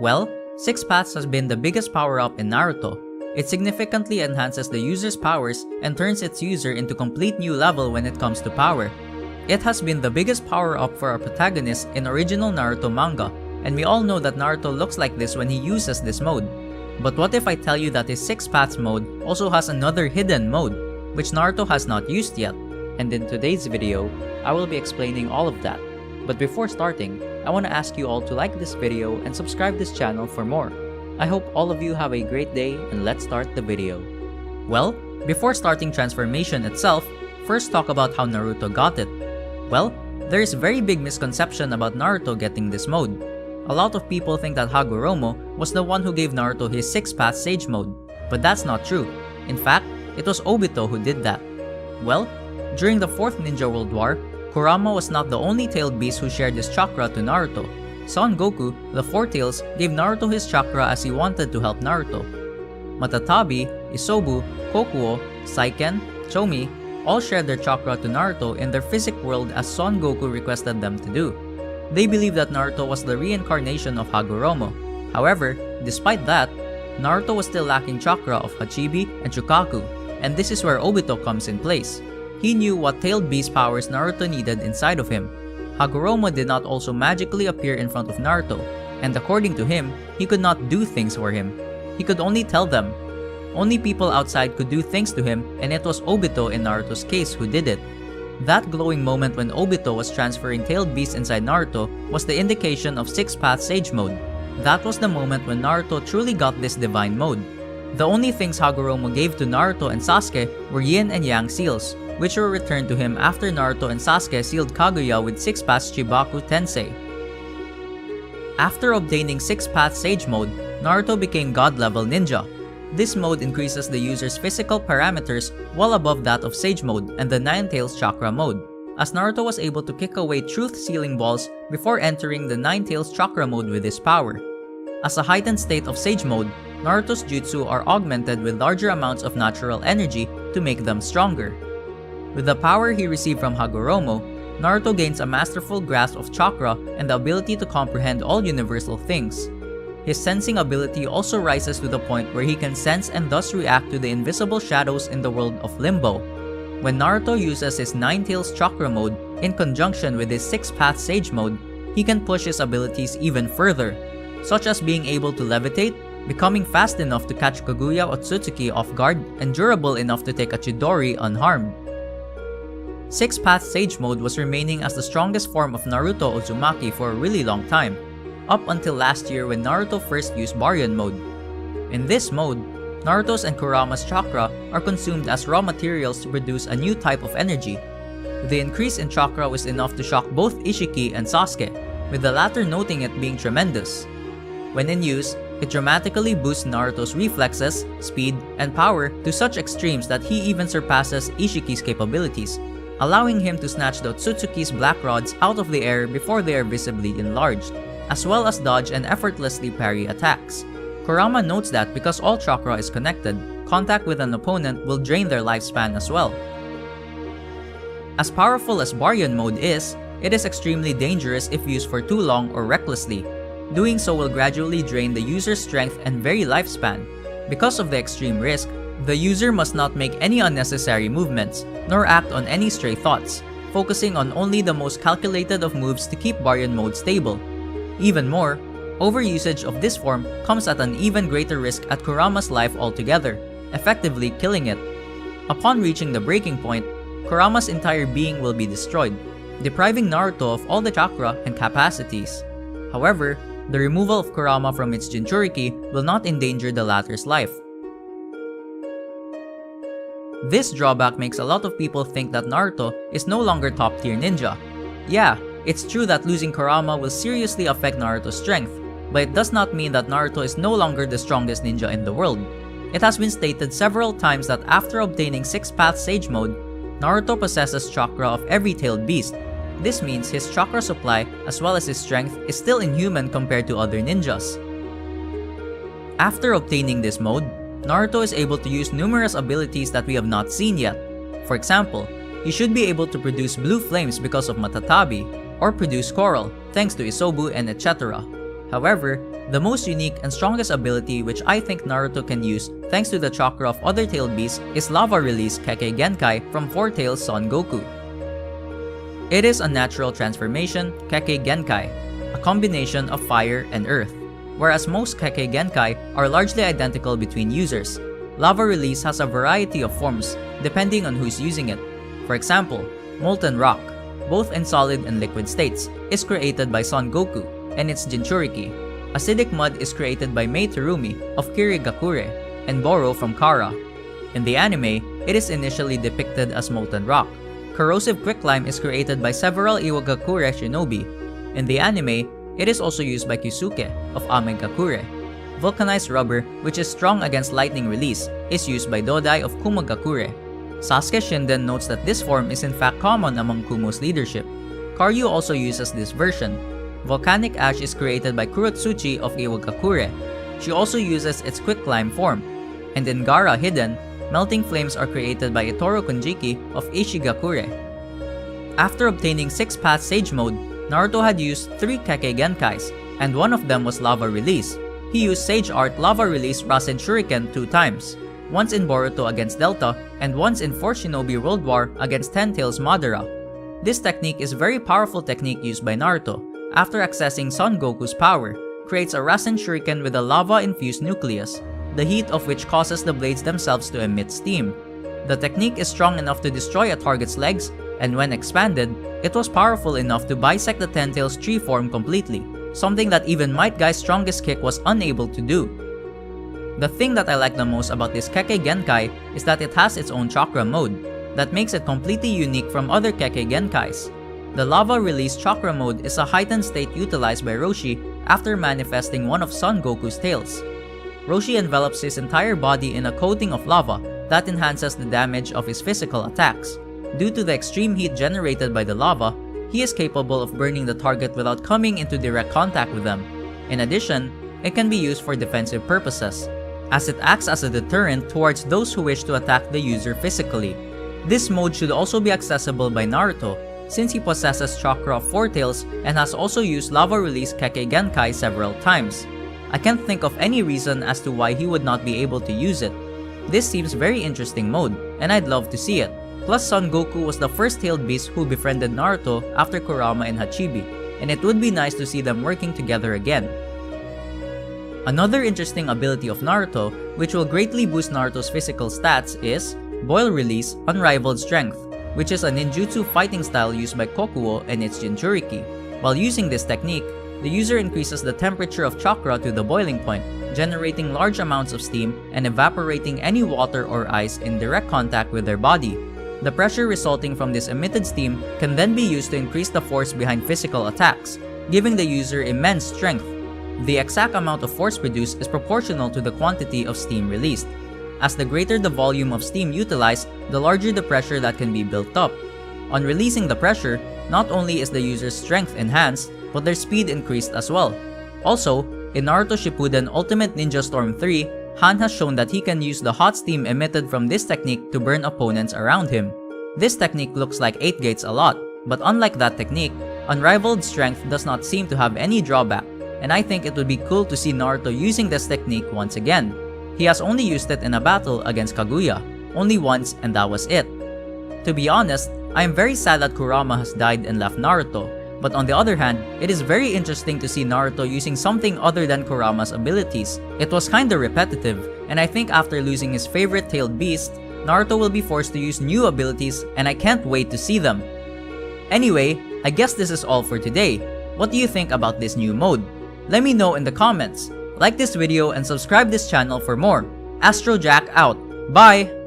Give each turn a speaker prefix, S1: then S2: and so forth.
S1: Well, 6 Paths has been the biggest power-up in Naruto. It significantly enhances the user's powers and turns its user into complete new level when it comes to power. It has been the biggest power-up for our protagonist in original Naruto manga, and we all know that Naruto looks like this when he uses this mode. But what if I tell you that his 6 Paths mode also has another hidden mode, which Naruto has not used yet? And in today's video, I will be explaining all of that. But before starting, I want to ask you all to like this video and subscribe this channel for more. I hope all of you have a great day, and let's start the video. Well, before starting transformation itself, first talk about how Naruto got it. Well, there is a very big misconception about Naruto getting this mode. A lot of people think that Hagoromo was the one who gave Naruto his 6 Paths Sage mode, but that's not true. In fact, it was Obito who did that. Well, during the 4th Ninja World War, Kurama was not the only tailed beast who shared his chakra to Naruto. Son Goku, the Four Tails, gave Naruto his chakra as he wanted to help Naruto. Matatabi, Isobu, Kokuo, Saiken, Chomi all shared their chakra to Naruto in their physic world as Son Goku requested them to do. They believed that Naruto was the reincarnation of Hagoromo. However, despite that, Naruto was still lacking chakra of Hachibi and Chukaku, and this is where Obito comes in place. He knew what tailed beast powers Naruto needed inside of him. Hagoromo did not also magically appear in front of Naruto, and according to him, he could not do things for him. He could only tell them. Only people outside could do things to him, and it was Obito in Naruto's case who did it. That glowing moment when Obito was transferring tailed beasts inside Naruto was the indication of 6 Paths Sage mode. That was the moment when Naruto truly got this divine mode. The only things Hagoromo gave to Naruto and Sasuke were Yin and Yang seals, which were returned to him after Naruto and Sasuke sealed Kaguya with 6 Paths Chibaku Tensei. After obtaining 6 Paths Sage mode, Naruto became God-level ninja. This mode increases the user's physical parameters well above that of Sage mode and the Nine Tails Chakra mode, as Naruto was able to kick away truth sealing balls before entering the Nine Tails Chakra mode with his power. As a heightened state of Sage mode, Naruto's jutsu are augmented with larger amounts of natural energy to make them stronger. With the power he received from Hagoromo, Naruto gains a masterful grasp of chakra and the ability to comprehend all universal things. His sensing ability also rises to the point where he can sense and thus react to the invisible shadows in the world of Limbo. When Naruto uses his Nine Tails Chakra mode in conjunction with his 6 Paths Sage mode, he can push his abilities even further, such as being able to levitate, becoming fast enough to catch Kaguya Otsutsuki off guard, and durable enough to take a Chidori unharmed. 6 Paths Sage mode was remaining as the strongest form of Naruto Uzumaki for a really long time, up until last year when Naruto first used Baryon mode. In this mode, Naruto's and Kurama's chakra are consumed as raw materials to produce a new type of energy. The increase in chakra was enough to shock both Ishiki and Sasuke, with the latter noting it being tremendous. When in use, it dramatically boosts Naruto's reflexes, speed, and power to such extremes that he even surpasses Ishiki's capabilities, allowing him to snatch the Otsutsuki's black rods out of the air before they are visibly enlarged, as well as dodge and effortlessly parry attacks. Kurama notes that because all chakra is connected, contact with an opponent will drain their lifespan as well. As powerful as Baryon mode is, it is extremely dangerous if used for too long or recklessly. Doing so will gradually drain the user's strength and very lifespan. Because of the extreme risk, the user must not make any unnecessary movements, nor act on any stray thoughts, focusing on only the most calculated of moves to keep Baryon mode stable. Even more, overusage of this form comes at an even greater risk at Kurama's life altogether, effectively killing it. Upon reaching the breaking point, Kurama's entire being will be destroyed, depriving Naruto of all the chakra and capacities. However, the removal of Kurama from its Jinchuriki will not endanger the latter's life. This drawback makes a lot of people think that Naruto is no longer top tier ninja. Yeah, it's true that losing Kurama will seriously affect Naruto's strength, but it does not mean that Naruto is no longer the strongest ninja in the world. It has been stated several times that after obtaining 6 Paths Sage mode, Naruto possesses chakra of every tailed beast. This means his chakra supply as well as his strength is still inhuman compared to other ninjas. After obtaining this mode, Naruto is able to use numerous abilities that we have not seen yet. For example, he should be able to produce blue flames because of Matatabi, or produce coral, thanks to Isobu and etc. However, The most unique and strongest ability which I think Naruto can use thanks to the chakra of other tailed beasts is Lava Release Kekkei Genkai from Four Tails Son Goku. It is a natural transformation, Kekkei Genkai, a combination of fire and earth. Whereas most Kekkei Genkai are largely identical between users, Lava Release has a variety of forms depending on who's using it. For example, Molten Rock, both in solid and liquid states, is created by Son Goku and its Jinchuriki. Acidic Mud is created by Mei Terumi of Kirigakure and Boro from Kara. In the anime, it is initially depicted as Molten Rock. Corrosive Quicklime is created by several Iwagakure shinobi. In the anime, it is also used by Kyusuke of Amegakure. Vulcanized Rubber, which is strong against lightning release, is used by Dodai of Kumagakure. Sasuke Shinden notes that this form is in fact common among Kumo's leadership. Karyu also uses this version. Volcanic Ash is created by Kurotsuchi of Iwagakure. She also uses its Quicklime form. And in Gaara Hidden, Melting Flames are created by Itoro Kunjiki of Ishigakure. After obtaining 6 Path Sage Mode, Naruto had used 3 Kekkei Genkais, and one of them was Lava Release. He used Sage Art Lava Release Rasen Shuriken 2 times, once in Boruto against Delta, and once in 4 Shinobi World War against Ten Tails Madara. This technique is a very powerful technique used by Naruto. After accessing Son Goku's power, creates a Rasen Shuriken with a lava-infused nucleus, the heat of which causes the blades themselves to emit steam. The technique is strong enough to destroy a target's legs, and when expanded, it was powerful enough to bisect the Ten Tails tree form completely, something that even Might Guy's strongest kick was unable to do. The thing that I like the most about this Kekkei Genkai is that it has its own chakra mode, that makes it completely unique from other Kekkei Genkais. The Lava Release Chakra mode is a heightened state utilized by Roshi after manifesting one of Son Goku's tails. Roshi envelops his entire body in a coating of lava that enhances the damage of his physical attacks. Due to the extreme heat generated by the lava, he is capable of burning the target without coming into direct contact with them. In addition, it can be used for defensive purposes, as it acts as a deterrent towards those who wish to attack the user physically. This mode should also be accessible by Naruto, since he possesses Chakra of Four Tails and has also used Lava Release Kekkei Genkai several times. I can't think of any reason as to why he would not be able to use it. This seems very interesting mode, and I'd love to see it. Plus, Son Goku was the first tailed beast who befriended Naruto after Kurama and Hachibi, and it would be nice to see them working together again. Another interesting ability of Naruto, which will greatly boost Naruto's physical stats, is Boil Release Unrivaled Strength, which is a ninjutsu fighting style used by Kokuo and its Jinchuriki. While using this technique, the user increases the temperature of chakra to the boiling point, generating large amounts of steam and evaporating any water or ice in direct contact with their body. The pressure resulting from this emitted steam can then be used to increase the force behind physical attacks, giving the user immense strength. The exact amount of force produced is proportional to the quantity of steam released. As the greater the volume of steam utilized, the larger the pressure that can be built up. On releasing the pressure, not only is the user's strength enhanced, but their speed increased as well. Also, in Naruto Shippuden Ultimate Ninja Storm 3, Han has shown that he can use the hot steam emitted from this technique to burn opponents around him. This technique looks like 8 gates a lot, but unlike that technique, Unrivaled Strength does not seem to have any drawback, and I think it would be cool to see Naruto using this technique once again. He has only used it in a battle against Kaguya, only once, and that was it. To be honest, I am very sad that Kurama has died and left Naruto, but on the other hand, it is very interesting to see Naruto using something other than Kurama's abilities. It was kinda repetitive, and I think after losing his favorite tailed beast, Naruto will be forced to use new abilities, and I can't wait to see them. Anyway, I guess this is all for today. What do you think about this new mode? Let me know in the comments. Like this video and subscribe this channel for more. Astro Jack out. Bye!